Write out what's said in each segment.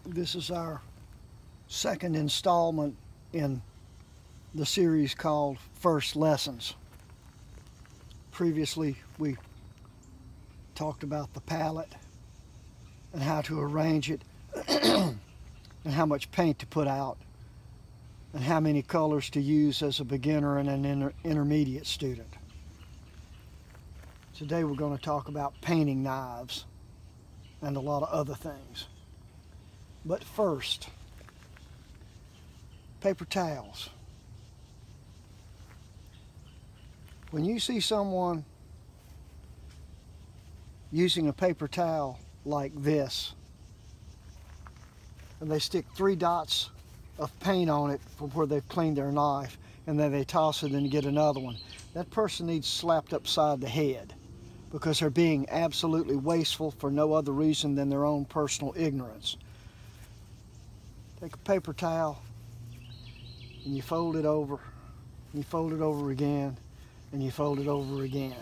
This is our second installment in the series called First Lessons. Previously, we talked about the palette and how to arrange it and how much paint to put out and how many colors to use as a beginner and an intermediate student. Today we're going to talk about painting knives and a lot of other things. But first, paper towels. When you see someone using a paper towel like this, and they stick 3 dots of paint on it from where they've cleaned their knife, and then they toss it and get another one, that person needs slapped upside the head because they're being absolutely wasteful for no other reason than their own personal ignorance. Take a paper towel and you fold it over, and you fold it over again, and you fold it over again.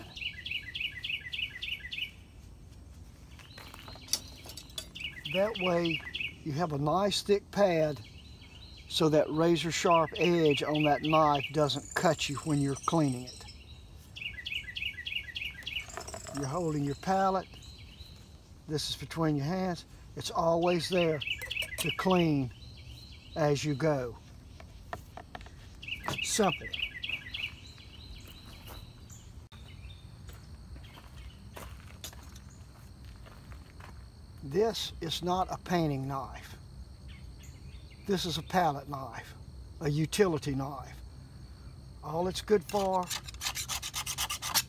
That way you have a nice thick pad so that razor sharp edge on that knife doesn't cut you when you're cleaning it. You're holding your palette. This is between your hands. It's always there to clean as you go. Simple. This is not a painting knife. This is a palette knife, a utility knife. All it's good for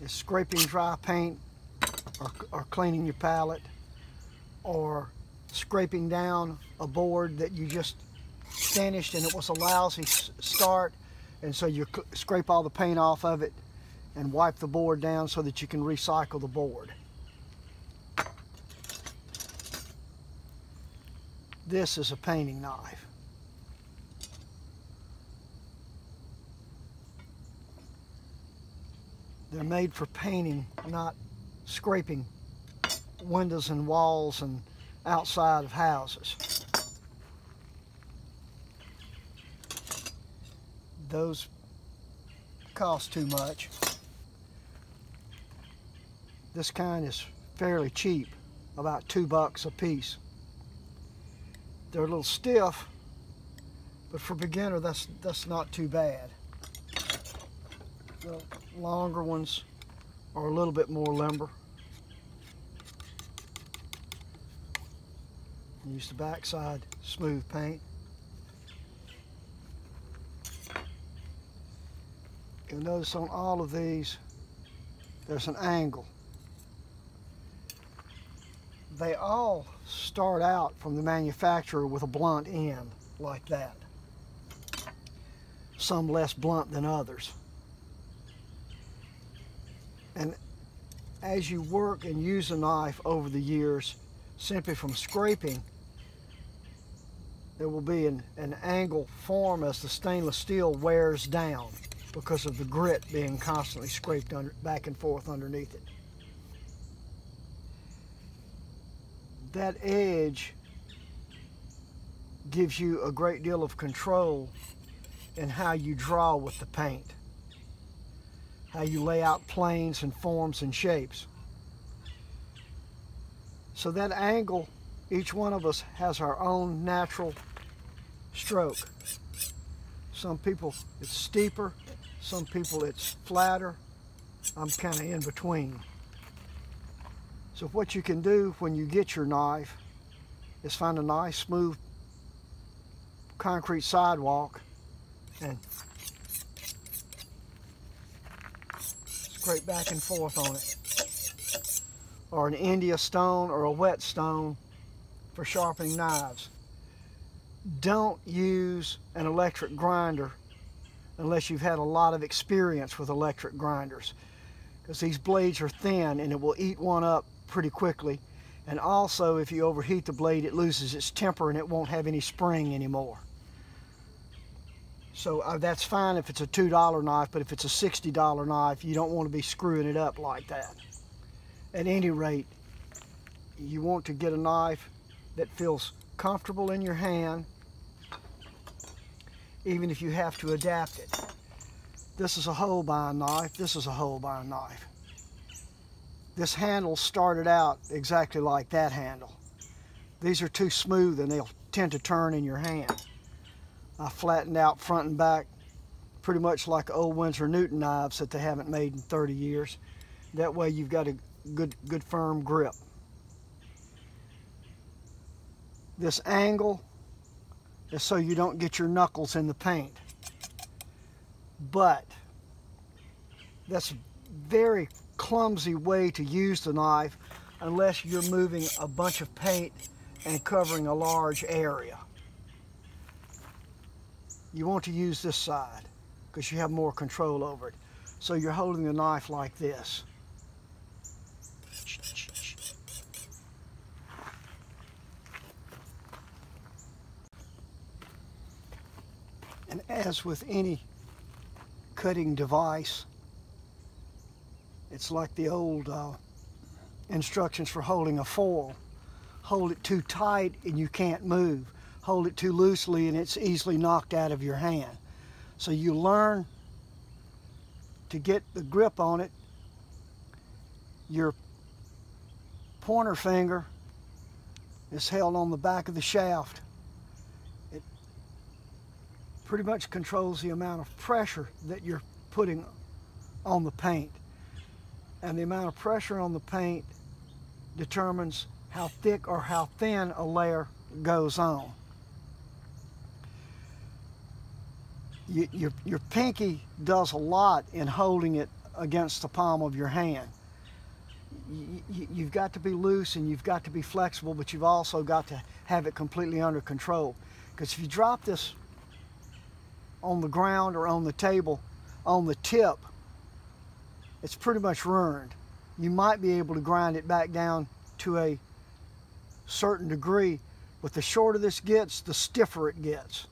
is scraping dry paint or cleaning your palette, or scraping down a board that you just finished and it was a lousy start, and so you scrape all the paint off of it and wipe the board down so that you can recycle the board. This is a painting knife. They're made for painting, not scraping windows and walls and outside of houses. Those cost too much. This kind is fairly cheap, about $2 a piece. They're a little stiff, but for beginner, that's not too bad. The longer ones are a little bit more limber. Use the backside smooth paint. You'll notice on all of these, there's an angle. They all start out from the manufacturer with a blunt end like that. Some less blunt than others. And as you work and use a knife over the years, simply from scraping, there will be an angle form as the stainless steel wears down because of the grit being constantly scraped back and forth underneath it. That edge gives you a great deal of control in how you draw with the paint, how you lay out planes and forms and shapes. So that angle, each one of us has our own natural stroke. Some people it's steeper, some people it's flatter. I'm kind of in between. So what you can do when you get your knife is find a nice smooth concrete sidewalk and scrape back and forth on it. Or an India stone or a whetstone for sharpening knives. Don't use an electric grinder unless you've had a lot of experience with electric grinders, because these blades are thin and it will eat one up pretty quickly. And also, if you overheat the blade, it loses its temper and it won't have any spring anymore. So that's fine if it's a $2 knife, but if it's a $60 knife, you don't want to be screwing it up like that. At any rate, you want to get a knife that feels comfortable in your hand, even if you have to adapt it. This is a hold-bind knife. This is a hold-bind knife. This handle started out exactly like that handle. These are too smooth and they'll tend to turn in your hand. I flattened out front and back pretty much like old Winsor Newton knives that they haven't made in 30 years. That way you've got a good firm grip. This angle is so you don't get your knuckles in the paint. But that's a very clumsy way to use the knife unless you're moving a bunch of paint and covering a large area. You want to use this side because you have more control over it. So you're holding the knife like this. And as with any cutting device, it's like the old instructions for holding a foil. Hold it too tight and you can't move. Hold it too loosely and it's easily knocked out of your hand. So you learn to get the grip on it. Your pointer finger is held on the back of the shaft. It pretty much controls the amount of pressure that you're putting on the paint. And the amount of pressure on the paint determines how thick or how thin a layer goes on. Your pinky does a lot in holding it against the palm of your hand. You've got to be loose and you've got to be flexible, but you've also got to have it completely under control. Because if you drop this on the ground or on the table, on the tip, it's pretty much ruined. You might be able to grind it back down to a certain degree, but the shorter this gets, the stiffer it gets,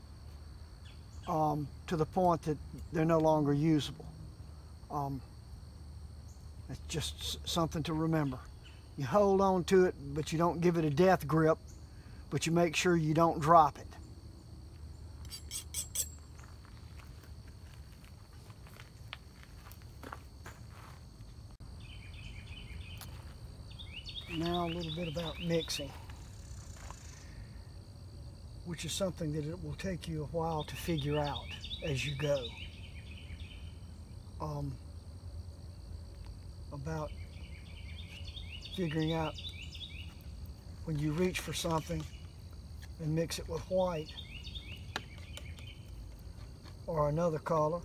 to the point that they're no longer usable. It's just something to remember. You hold on to it, but you don't give it a death grip, but you make sure you don't drop it. Now a little bit about mixing, which is something that it will take you a while to figure out as you go. About figuring out when you reach for something and mix it with white or another color,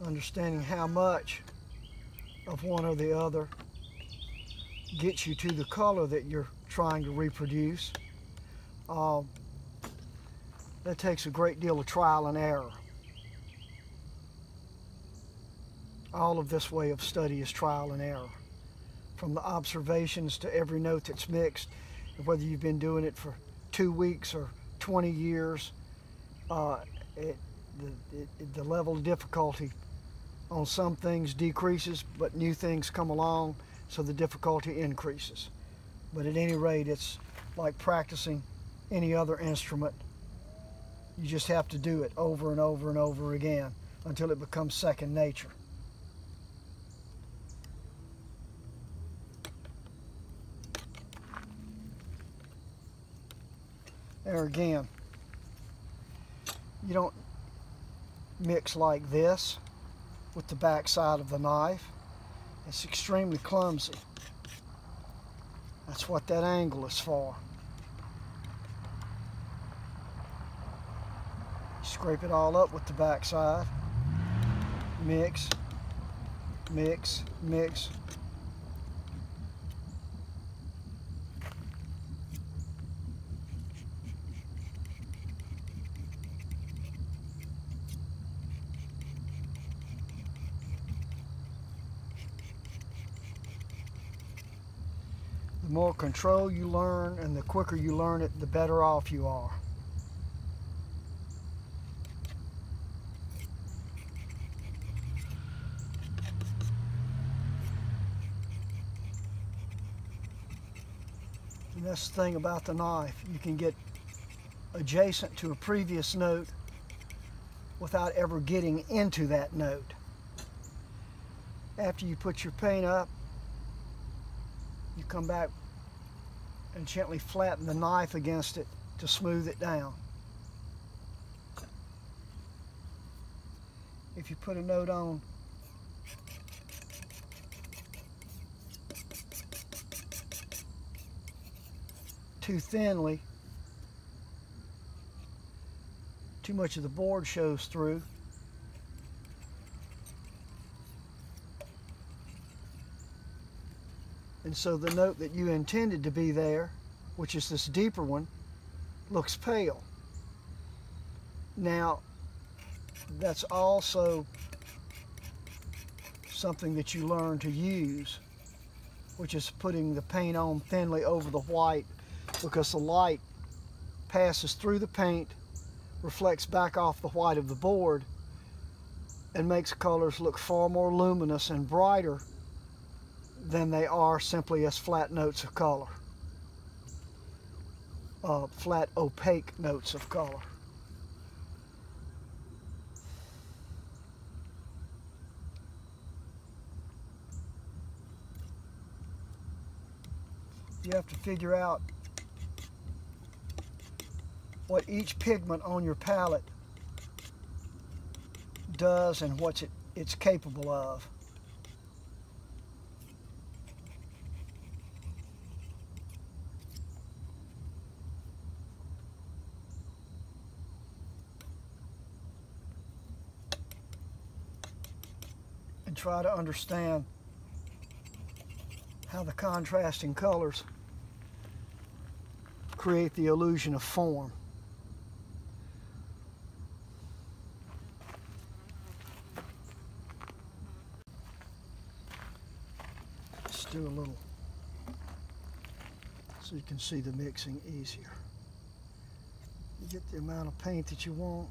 understanding how much of one or the other gets you to the color that you're trying to reproduce. That takes a great deal of trial and error. All of this way of study is trial and error. From the observations to every note that's mixed, whether you've been doing it for 2 weeks or 20 years, the level of difficulty on some things decreases, but new things come along, so the difficulty increases. But at any rate, it's like practicing any other instrument. You just have to do it over and over and over again until it becomes second nature. There again, you don't mix like this with the back side of the knife. It's extremely clumsy. That's what that angle is for. Scrape it all up with the back side. Mix, mix, mix. The more control you learn and the quicker you learn it, the better off you are. And that's the thing about the knife. You can get adjacent to a previous note without ever getting into that note. After you put your paint up, you come back and gently flatten the knife against it to smooth it down. If you put a note on too thinly, too much of the board shows through. And so the note that you intended to be there, which is this deeper one, looks pale. Now, that's also something that you learn to use, which is putting the paint on thinly over the white, because the light passes through the paint, reflects back off the white of the board, and makes colors look far more luminous and brighter than they are simply as flat notes of color, flat opaque notes of color. You have to figure out what each pigment on your palette does and what it's capable of. And try to understand how the contrasting colors create the illusion of form. Let's do a little so you can see the mixing easier. You get the amount of paint that you want.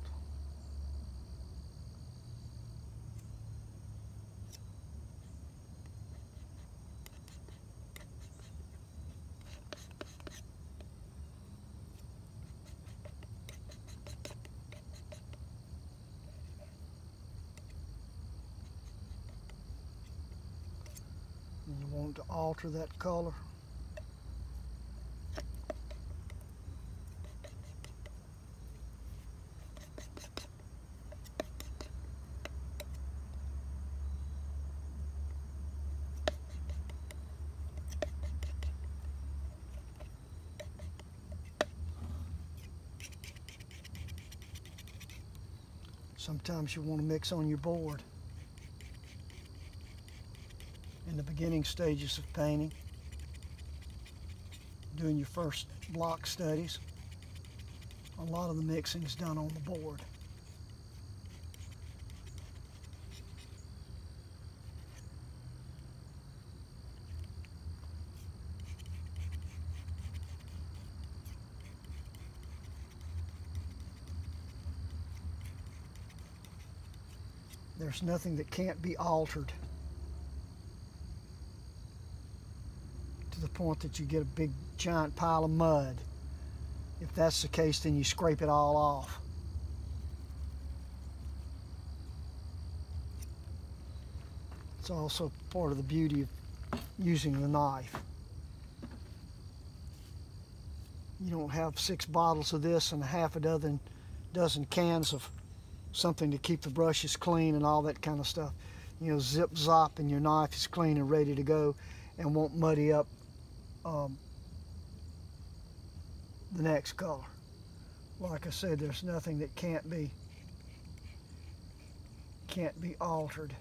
And you want to alter that color. Sometimes you want to mix on your board in the beginning stages of painting, doing your first block studies. A lot of the mixing is done on the board. There's nothing that can't be altered to the point that you get a big giant pile of mud. If that's the case, then you scrape it all off. It's also part of the beauty of using the knife. You don't have 6 bottles of this and a half a dozen cans of something to keep the brushes clean and all that kind of stuff. You know, zip zop, and your knife is clean and ready to go and won't muddy up the next color. Like I said, there's nothing that can't be altered.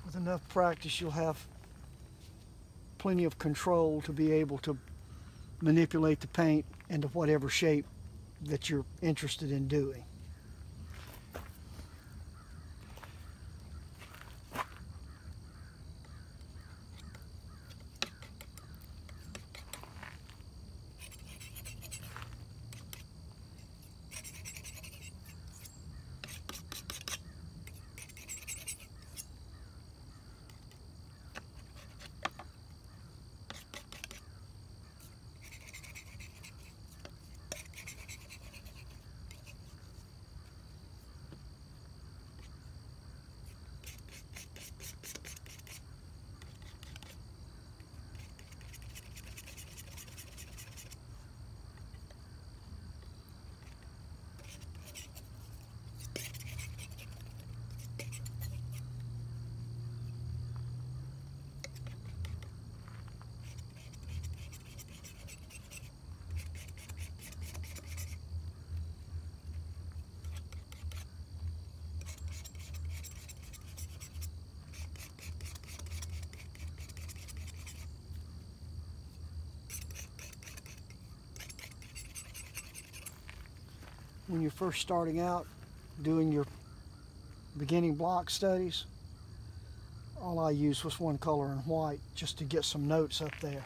With enough practice, you'll have plenty of control to be able to manipulate the paint into whatever shape that you're interested in doing. when you're first starting out doing your beginning block studies, all I used was one color in white just to get some notes up there.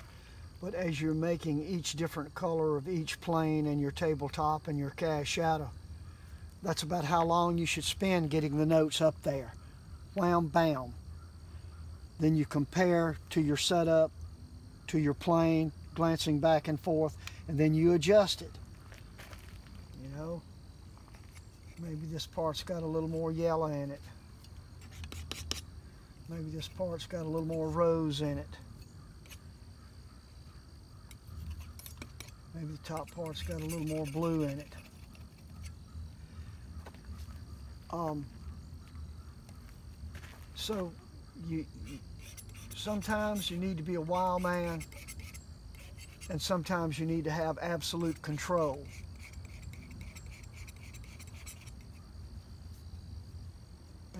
But as you're making each different color of each plane and your tabletop and your cast shadow, that's about how long you should spend getting the notes up there. Wham, bam. Then you compare to your setup, to your plane, glancing back and forth, and then you adjust it. You know, maybe this part's got a little more yellow in it. Maybe this part's got a little more rose in it. Maybe the top part's got a little more blue in it. So sometimes you need to be a wild man, and sometimes you need to have absolute control.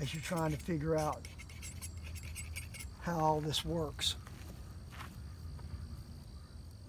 As you're trying to figure out how all this works.